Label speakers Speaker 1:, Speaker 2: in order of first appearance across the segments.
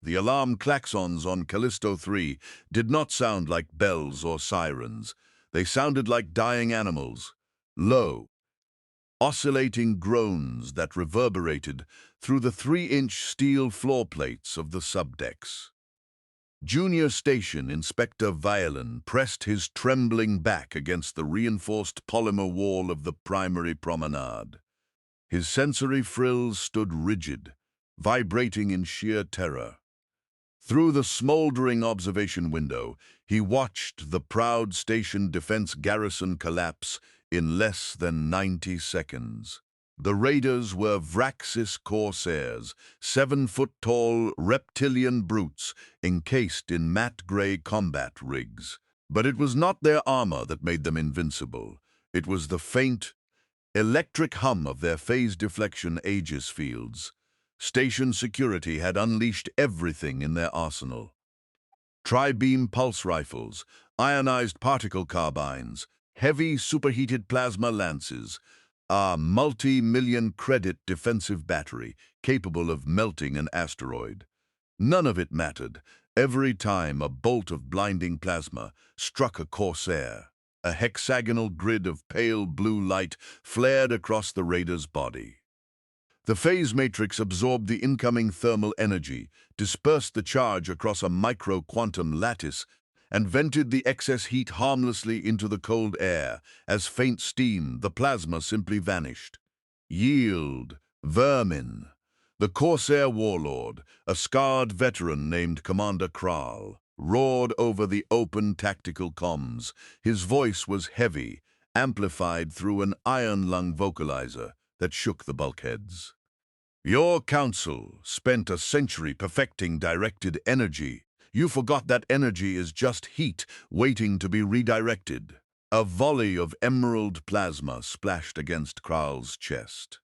Speaker 1: The alarm klaxons on Callisto 3 did not sound like bells or sirens. They sounded like dying animals, low, oscillating groans that reverberated through the 3-inch steel floor plates of the subdecks. Junior Station Inspector Vaelen pressed his trembling back against the reinforced polymer wall of the primary promenade. His sensory frills stood rigid, vibrating in sheer terror. Through the smoldering observation window, he watched the proud station defense garrison collapse in less than 90 seconds. The raiders were Vraxis Corsairs, 7-foot-tall reptilian brutes encased in matte gray combat rigs. But it was not their armor that made them invincible. It was the faint, electric hum of their Phase-Deflection Aegis fields. Station security had unleashed everything in their arsenal. Tri-beam pulse rifles, ionized particle carbines, heavy superheated plasma lances, a multi-million credit defensive battery capable of melting an asteroid. None of it mattered. Every time a bolt of blinding plasma struck a Corsair, a hexagonal grid of pale blue light flared across the raider's body. The phase matrix absorbed the incoming thermal energy, dispersed the charge across a micro-quantum lattice, and vented the excess heat harmlessly into the cold air. As faint steam, the plasma simply vanished. Yield, vermin. The Corsair warlord, a scarred veteran named Commander Kraal, roared over the open tactical comms. His voice was heavy, amplified through an iron-lung vocalizer that shook the bulkheads. Your council spent a century perfecting directed energy. You forgot that energy is just heat waiting to be redirected. A volley of emerald plasma splashed against Kraal's chest.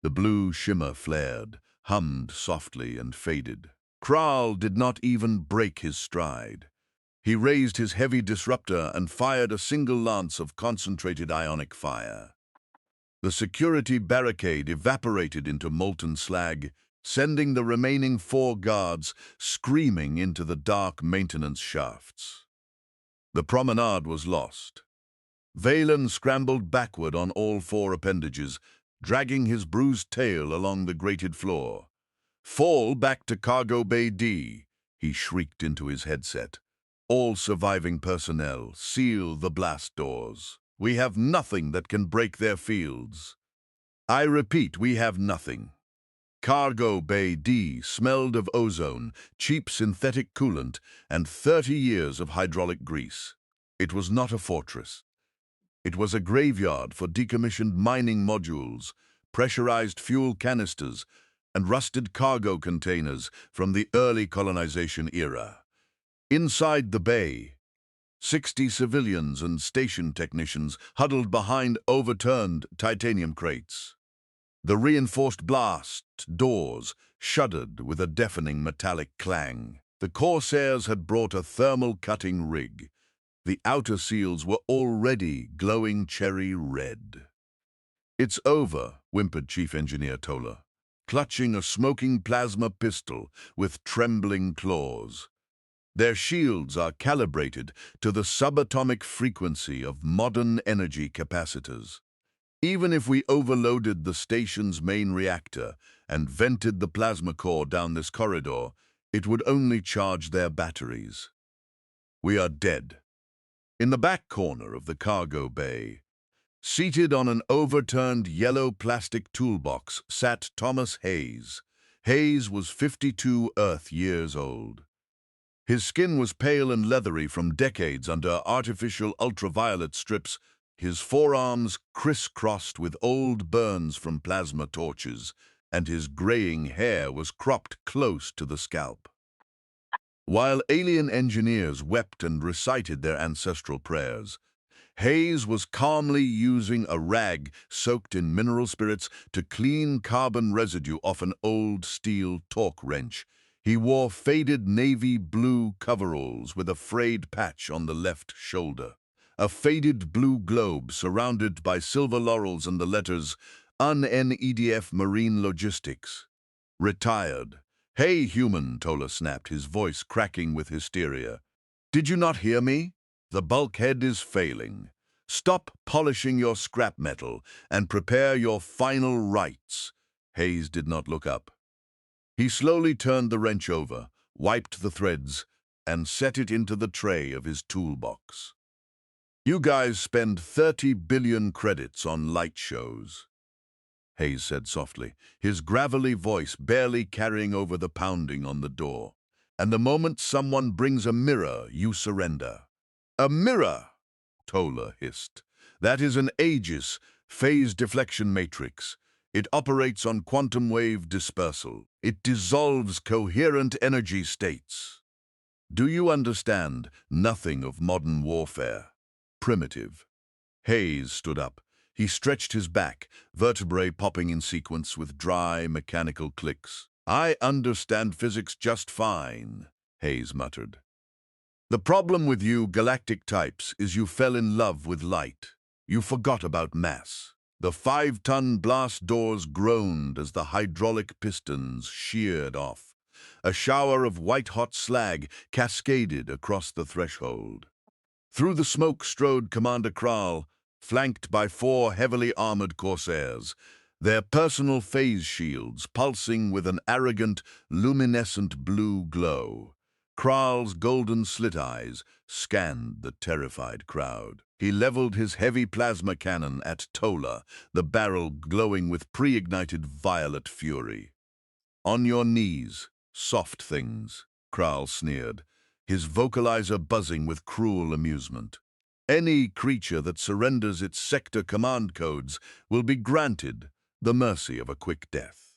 Speaker 1: The blue shimmer flared, hummed softly, and faded. Kraal did not even break his stride. He raised his heavy disruptor and fired a single lance of concentrated ionic fire. The security barricade evaporated into molten slag, sending the remaining 4 guards screaming into the dark maintenance shafts. The promenade was lost. Vaelen scrambled backward on all 4 appendages, dragging his bruised tail along the grated floor. "Fall back to Cargo Bay D," he shrieked into his headset. "All surviving personnel, seal the blast doors. We have nothing that can break their fields. I repeat, we have nothing." Cargo Bay D smelled of ozone, cheap synthetic coolant, and 30 years of hydraulic grease. It was not a fortress. It was a graveyard for decommissioned mining modules, pressurized fuel canisters, and rusted cargo containers from the early colonization era. Inside the bay, 60 civilians and station technicians huddled behind overturned titanium crates. The reinforced blast doors shuddered with a deafening metallic clang. The Corsairs had brought a thermal cutting rig. The outer seals were already glowing cherry red. "It's over," whimpered Chief Engineer Tola, clutching a smoking plasma pistol with trembling claws. Their shields are calibrated to the subatomic frequency of modern energy capacitors. Even if we overloaded the station's main reactor and vented the plasma core down this corridor, it would only charge their batteries. We are dead. In the back corner of the cargo bay, seated on an overturned yellow plastic toolbox, sat Thomas Hayes. Hayes was 52 Earth years old. His skin was pale and leathery from decades under artificial ultraviolet strips, his forearms crisscrossed with old burns from plasma torches, and his graying hair was cropped close to the scalp. While alien engineers wept and recited their ancestral prayers, Hayes was calmly using a rag soaked in mineral spirits to clean carbon residue off an old steel torque wrench. He wore faded navy blue coveralls with a frayed patch on the left shoulder. A faded blue globe surrounded by silver laurels and the letters UN-EDF Marine Logistics. Retired, "Hey, human," Tola snapped, his voice cracking with hysteria. "Did you not hear me? The bulkhead is failing. Stop polishing your scrap metal and prepare your final rites." Hayes did not look up. He slowly turned the wrench over, wiped the threads, and set it into the tray of his toolbox. "You guys spend 30 billion credits on light shows," Hayes said softly, his gravelly voice barely carrying over the pounding on the door. "And the moment someone brings a mirror, you surrender." "A mirror?" Tola hissed. "That is an Aegis, phase-deflection matrix. It operates on quantum wave dispersal. It dissolves coherent energy states. Do you understand nothing of modern warfare? Primitive." Hayes stood up. He stretched his back, vertebrae popping in sequence with dry, mechanical clicks. "I understand physics just fine," Hayes muttered. "The problem with you galactic types is you fell in love with light. You forgot about mass." The 5-ton blast doors groaned as the hydraulic pistons sheared off. A shower of white-hot slag cascaded across the threshold. Through the smoke strode Commander Kraal, flanked by 4 heavily armored Corsairs, their personal phase shields pulsing with an arrogant, luminescent blue glow. Kraal's golden slit eyes scanned the terrified crowd. He leveled his heavy plasma cannon at Tola, the barrel glowing with pre-ignited violet fury. "On your knees, soft things," Kraal sneered, his vocalizer buzzing with cruel amusement. "Any creature that surrenders its sector command codes will be granted the mercy of a quick death.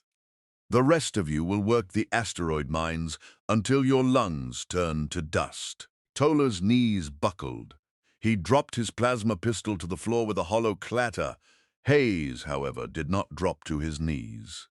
Speaker 1: The rest of you will work the asteroid mines until your lungs turn to dust." Tola's knees buckled. He dropped his plasma pistol to the floor with a hollow clatter. Hayes, however, did not drop to his knees.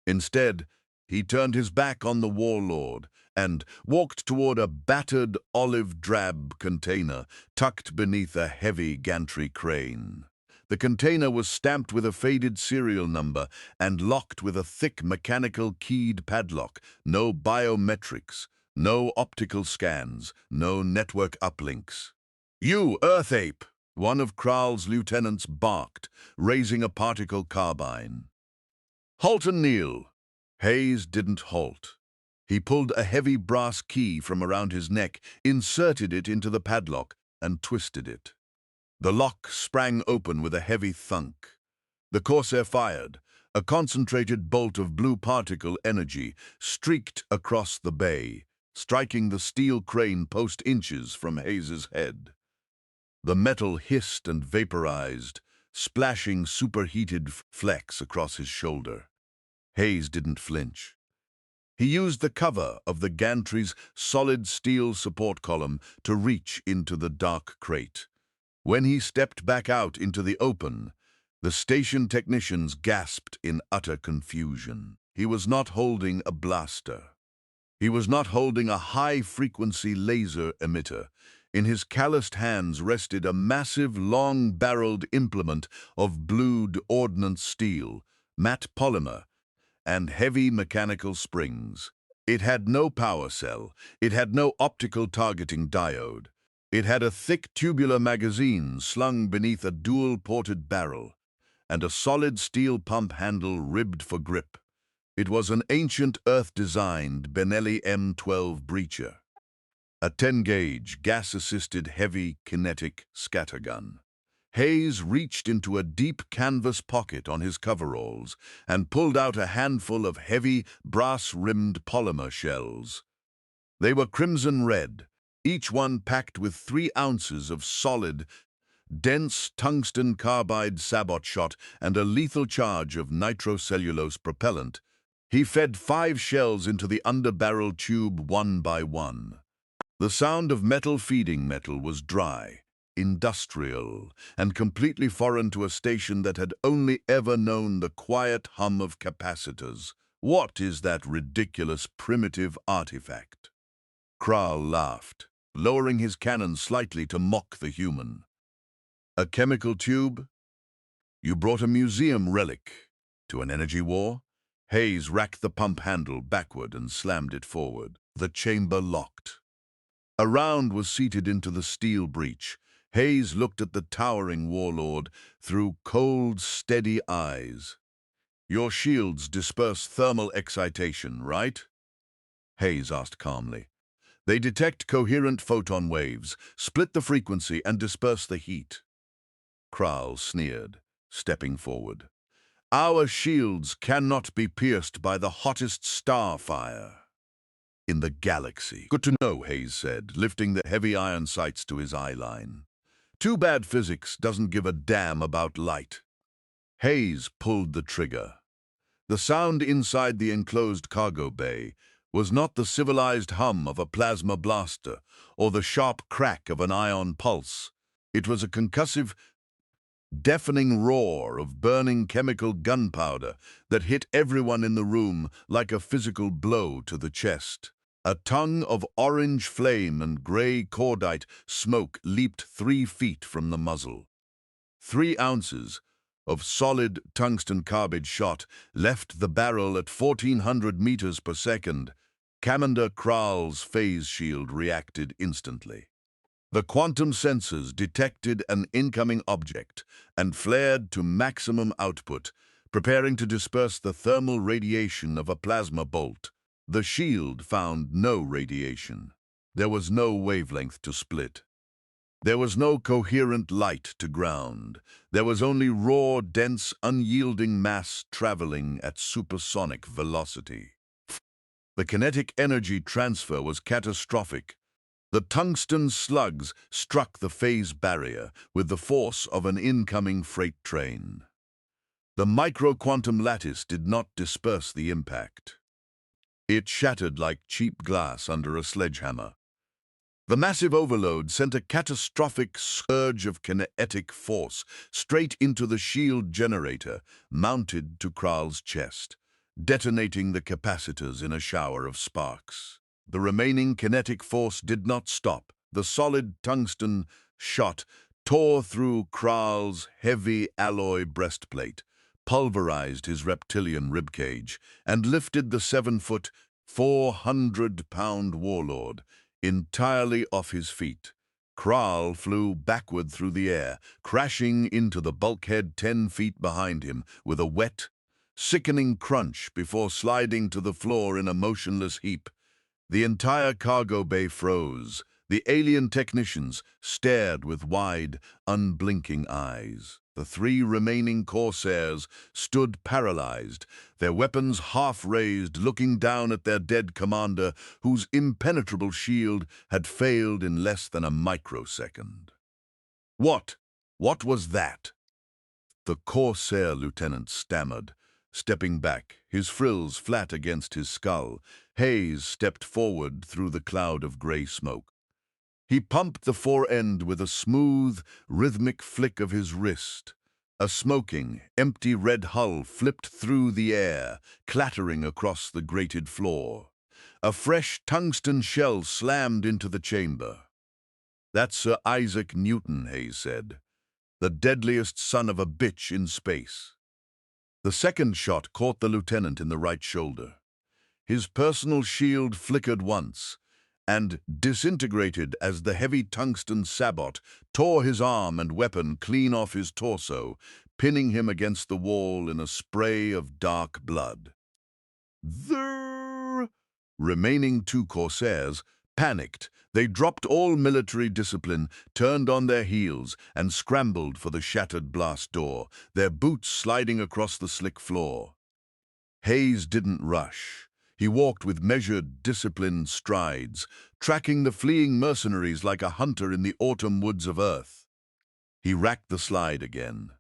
Speaker 1: Instead, he turned his back on the warlord and walked toward a battered olive-drab container tucked beneath a heavy gantry crane. The container was stamped with a faded serial number and locked with a thick mechanical keyed padlock. No biometrics, no optical scans, no network uplinks. "You, Earth Ape!" one of Kraal's lieutenants barked, raising a particle carbine. "Halt and kneel." Hayes didn't halt. He pulled a heavy brass key from around his neck, inserted it into the padlock, and twisted it. The lock sprang open with a heavy thunk. The Corsair fired. A concentrated bolt of blue particle energy streaked across the bay, striking the steel crane post inches from Hayes's head. The metal hissed and vaporized, splashing superheated flecks across his shoulder. Hayes didn't flinch. He used the cover of the gantry's solid steel support column to reach into the dark crate. When he stepped back out into the open, the station technicians gasped in utter confusion. He was not holding a blaster. He was not holding a high-frequency laser emitter. In his calloused hands rested a massive, long-barreled implement of blued ordnance steel, matte polymer, and heavy mechanical springs. It had no power cell. It had no optical targeting diode. It had a thick tubular magazine slung beneath a dual-ported barrel, and a solid steel pump handle ribbed for grip. It was an ancient Earth-designed Benelli M12 breacher, a 10-gauge, gas-assisted heavy kinetic scattergun. Hayes reached into a deep canvas pocket on his coveralls and pulled out a handful of heavy, brass-rimmed polymer shells. They were crimson red, each one packed with 3 ounces of solid, dense tungsten carbide sabot shot and a lethal charge of nitrocellulose propellant. He fed 5 shells into the underbarrel tube one by one. The sound of metal feeding metal was dry, industrial, and completely foreign to a station that had only ever known the quiet hum of capacitors. "What is that ridiculous primitive artifact?" Kraal laughed, lowering his cannon slightly to mock the human. "A chemical tube? You brought a museum relic to an energy war? Hayes racked the pump handle backward and slammed it forward. The chamber locked. A round was seated into the steel breech. Hayes looked at the towering warlord through cold, steady eyes. "Your shields disperse thermal excitation, right?" Hayes asked calmly. "They detect coherent photon waves, split the frequency, and disperse the heat." Kraal sneered, stepping forward. "Our shields cannot be pierced by the hottest star fire in the galaxy." "Good to know," Hayes said, lifting the heavy iron sights to his eye line. "Too bad physics doesn't give a damn about light." Hayes pulled the trigger. The sound inside the enclosed cargo bay was not the civilized hum of a plasma blaster or the sharp crack of an ion pulse. It was a concussive, deafening roar of burning chemical gunpowder that hit everyone in the room like a physical blow to the chest. A tongue of orange flame and gray cordite smoke leaped 3 feet from the muzzle. 3 ounces of solid tungsten carbide shot left the barrel at 1,400 meters per second. Commander Kraal's phase shield reacted instantly. The quantum sensors detected an incoming object and flared to maximum output, preparing to disperse the thermal radiation of a plasma bolt. The shield found no radiation. There was no wavelength to split. There was no coherent light to ground. There was only raw, dense, unyielding mass traveling at supersonic velocity. The kinetic energy transfer was catastrophic. The tungsten slugs struck the phase barrier with the force of an incoming freight train. The micro-quantum lattice did not disperse the impact. It shattered like cheap glass under a sledgehammer. The massive overload sent a catastrophic surge of kinetic force straight into the shield generator mounted to Kraal's chest, detonating the capacitors in a shower of sparks. The remaining kinetic force did not stop. The solid tungsten shot tore through Kraal's heavy alloy breastplate, pulverized his reptilian ribcage, and lifted the 7-foot, 400-pound warlord entirely off his feet. Kraal flew backward through the air, crashing into the bulkhead 10 feet behind him with a wet, sickening crunch before sliding to the floor in a motionless heap. The entire cargo bay froze. The alien technicians stared with wide, unblinking eyes. The 3 remaining Corsairs stood paralyzed, their weapons half-raised, looking down at their dead commander, whose impenetrable shield had failed in less than a microsecond. What was that?" The Corsair lieutenant stammered, stepping back, his frills flat against his skull. Hayes stepped forward through the cloud of gray smoke. He pumped the fore-end with a smooth, rhythmic flick of his wrist. A smoking, empty red hull flipped through the air, clattering across the grated floor. A fresh tungsten shell slammed into the chamber. "That's Sir Isaac Newton," Hayes said, "the deadliest son of a bitch in space." The second shot caught the lieutenant in the right shoulder. His personal shield flickered once, and disintegrated as the heavy tungsten sabot tore his arm and weapon clean off his torso, pinning him against the wall in a spray of dark blood. The remaining 2 Corsairs panicked. They dropped all military discipline, turned on their heels, and scrambled for the shattered blast door, their boots sliding across the slick floor. Hayes didn't rush. He walked with measured, disciplined strides, tracking the fleeing mercenaries like a hunter in the autumn woods of Earth. He racked the slide again.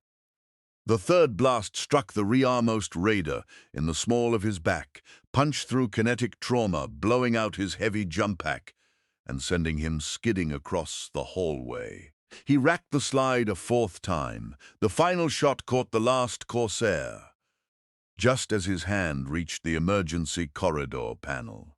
Speaker 1: The 3rd blast struck the rearmost raider in the small of his back, punched through kinetic trauma, blowing out his heavy jump pack and sending him skidding across the hallway. He racked the slide a 4th time. The final shot caught the last Corsair, just as his hand reached the emergency corridor panel.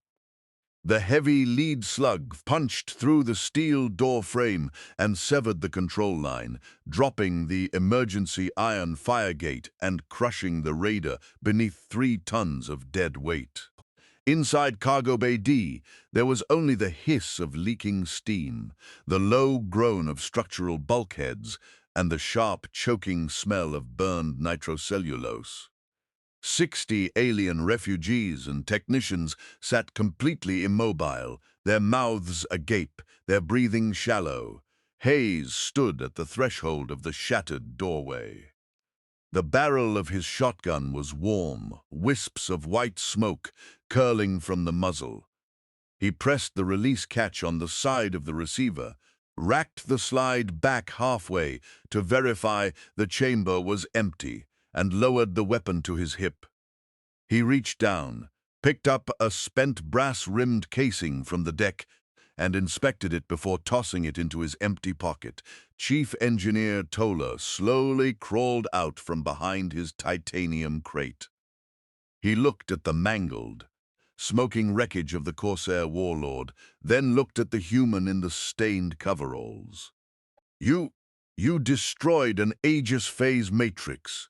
Speaker 1: The heavy lead slug punched through the steel door frame and severed the control line, dropping the emergency iron fire gate and crushing the raider beneath 3 tons of dead weight. Inside Cargo Bay D, there was only the hiss of leaking steam, the low groan of structural bulkheads, and the sharp, choking smell of burned nitrocellulose. 60 alien refugees and technicians sat completely immobile, their mouths agape, their breathing shallow. Hayes stood at the threshold of the shattered doorway. The barrel of his shotgun was warm, wisps of white smoke curling from the muzzle. He pressed the release catch on the side of the receiver, racked the slide back halfway to verify the chamber was empty, and lowered the weapon to his hip. He reached down, picked up a spent brass-rimmed casing from the deck, and inspected it before tossing it into his empty pocket. Chief Engineer Tola slowly crawled out from behind his titanium crate. He looked at the mangled, smoking wreckage of the Corsair warlord, then looked at the human in the stained coveralls. You destroyed an Aegis phase matrix,"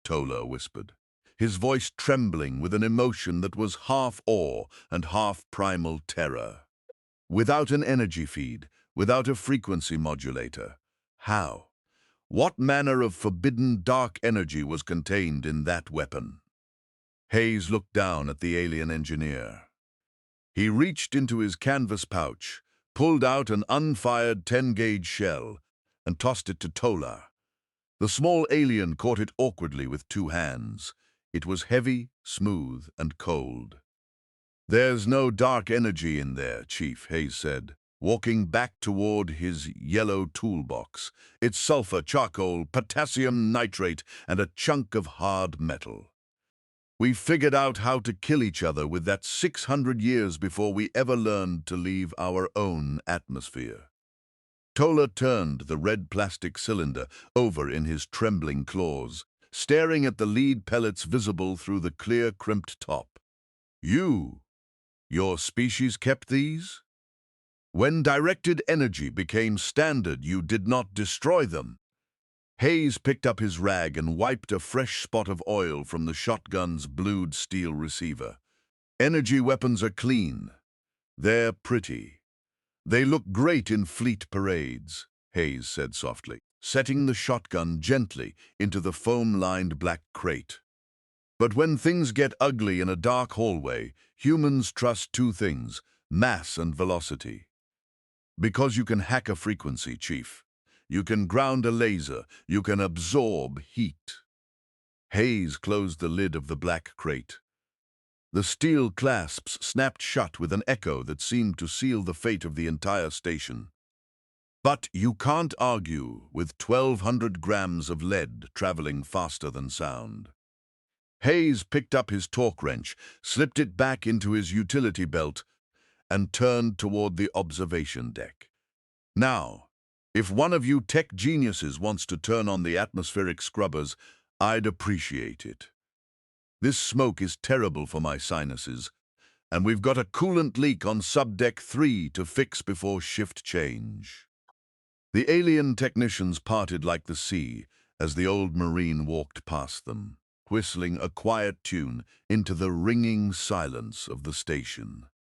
Speaker 1: Tola whispered, his voice trembling with an emotion that was half awe and half primal terror. "Without an energy feed, without a frequency modulator. How? What manner of forbidden dark energy was contained in that weapon?" Hayes looked down at the alien engineer. He reached into his canvas pouch, pulled out an unfired 10-gauge shell, and tossed it to Tola. The small alien caught it awkwardly with 2 hands. It was heavy, smooth, and cold. "There's no dark energy in there, Chief," Hayes said, walking back toward his yellow toolbox. "It's sulfur, charcoal, potassium nitrate, and a chunk of hard metal. We figured out how to kill each other with that 600 years before we ever learned to leave our own atmosphere." Tola turned the red plastic cylinder over in his trembling claws, staring at the lead pellets visible through the clear, crimped top. Your species kept these? When directed energy became standard, you did not destroy them." Hayes picked up his rag and wiped a fresh spot of oil from the shotgun's blued steel receiver. "Energy weapons are clean. They're pretty. They look great in fleet parades," Hayes said softly, setting the shotgun gently into the foam-lined black crate. "But when things get ugly in a dark hallway, humans trust 2 things, mass and velocity. Because you can hack a frequency, Chief. You can ground a laser. You can absorb heat." Hayes closed the lid of the black crate. The steel clasps snapped shut with an echo that seemed to seal the fate of the entire station. "But you can't argue with 1,200 grams of lead traveling faster than sound." Hayes picked up his torque wrench, slipped it back into his utility belt, and turned toward the observation deck. "Now, if one of you tech geniuses wants to turn on the atmospheric scrubbers, I'd appreciate it. This smoke is terrible for my sinuses, and we've got a coolant leak on subdeck 3 to fix before shift change." The alien technicians parted like the sea as the old Marine walked past them, whistling a quiet tune into the ringing silence of the station.